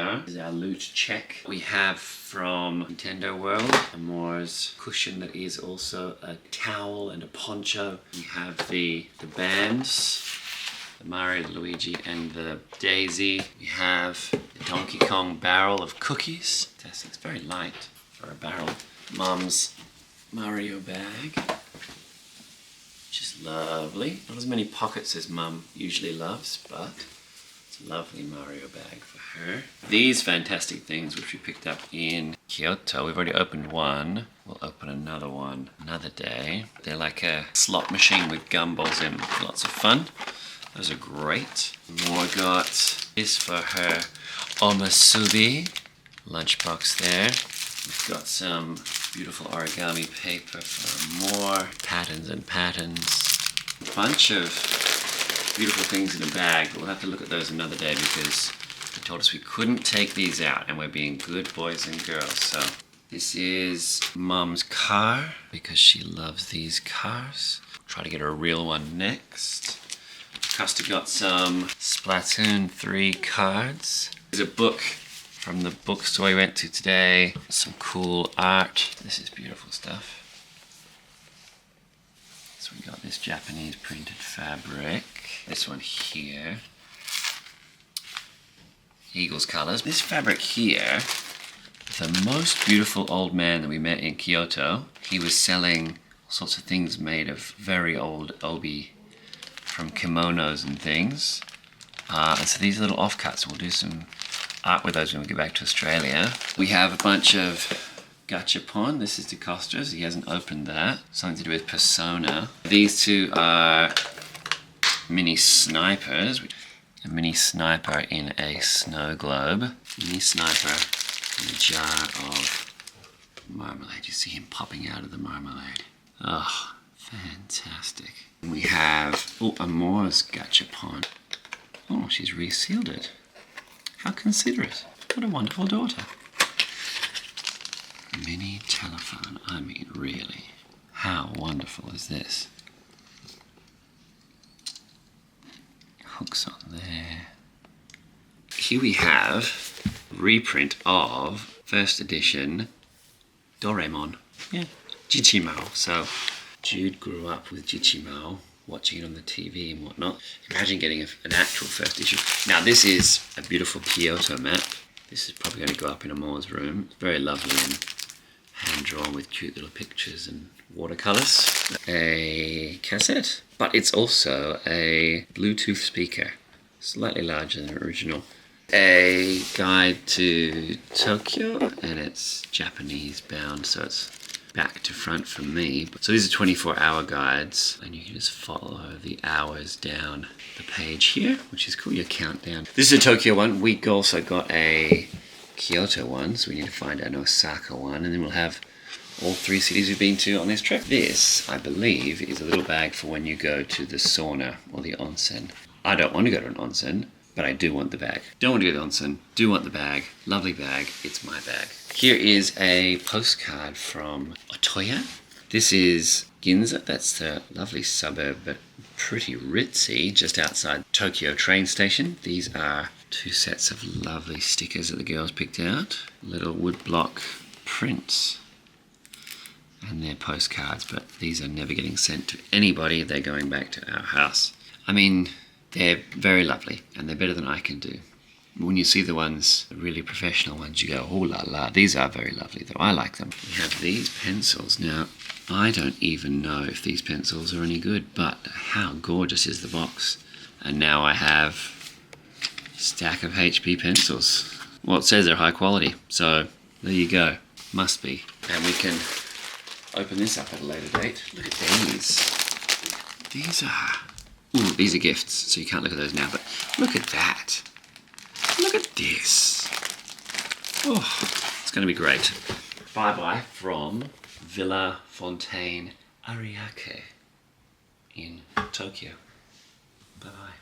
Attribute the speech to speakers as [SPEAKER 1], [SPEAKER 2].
[SPEAKER 1] her. This is our loot check. We have from Nintendo World, Amore's cushion that is also a towel and a poncho. We have the bands, the Mario, the Luigi, and the Daisy. We have the Donkey Kong barrel of cookies. It's very light for a barrel. Mum's Mario bag, which is lovely. Not as many pockets as Mum usually loves, but it's a lovely Mario bag for her. These fantastic things which we picked up in Kyoto. We've already opened one. We'll open another one another day. They're like a slot machine with gumballs in. Lots of fun. Those are great. More got this for her omasubi lunchbox there. We've got some beautiful origami paper for more patterns and patterns. A bunch of beautiful things in a bag, but we'll have to look at those another day because they told us we couldn't take these out and we're being good boys and girls. So this is Mum's car because she loves these cars. Try to get her a real one next. Costa got some Splatoon 3 cards. There's a book from the bookstore we went to today. Some cool art. This is beautiful stuff. So we got this Japanese printed fabric. This one here. Eagles colors. This fabric here, the most beautiful old man that we met in Kyoto. He was selling all sorts of things made of very old obi from kimonos and things. And so these are little offcuts. We'll do some art with those when we get back to Australia. We have a bunch of gachapon. This is DeCosta's. He hasn't opened that. Something to do with Persona. These two are mini snipers. A mini sniper in a snow globe. Mini sniper in a jar of marmalade. You see him popping out of the marmalade. Oh, fantastic. And we have, Amore's gachapon. Oh, she's resealed it. How considerate. What a wonderful daughter. Mini telephone. I mean, really. How wonderful is this? Hooks on there. Here we have a reprint of first edition Doraemon. Yeah, Jichimao. So Jude grew up with Jichimao, watching it on the TV and whatnot. Imagine getting an actual first issue. Now this is a beautiful Kyoto map. This is probably going to go up in Amore's room. It's very lovely and hand-drawn with cute little pictures and watercolours. A cassette, but it's also a Bluetooth speaker, slightly larger than original. A guide to Tokyo, and it's Japanese bound, so it's back to front for me. So these are 24-hour guides, and you can just follow the hours down the page here, which is cool, your countdown. This is a Tokyo one. We also got a Kyoto one, so we need to find an Osaka one, and then we'll have all 3 cities we've been to on this trip. This, I believe, is a little bag for when you go to the sauna or the onsen. I don't want to go to an onsen, but I do want the bag. Don't want to go to the onsen, do want the bag. Lovely bag, it's my bag. Here is a postcard from Otoya. This is Ginza, that's the lovely suburb, but pretty ritzy, just outside Tokyo train station. These are 2 sets of lovely stickers that the girls picked out. Little woodblock prints. And they're postcards, but these are never getting sent to anybody. They're going back to our house. I mean, they're very lovely, and they're better than I can do. When you see the ones, the really professional ones, you go, oh la la, these are very lovely, though I like them. We have these pencils. Now, I don't even know if these pencils are any good, but how gorgeous is the box. And now I have a stack of HP pencils. Well, it says they're high quality, so there you go. Must be. And we can open this up at a later date. Look at these. These are gifts, so you can't look at those now, but look at that. Look at this. Oh, it's going to be great. Bye-bye from Villa Fontaine Ariake in Tokyo. Bye-bye.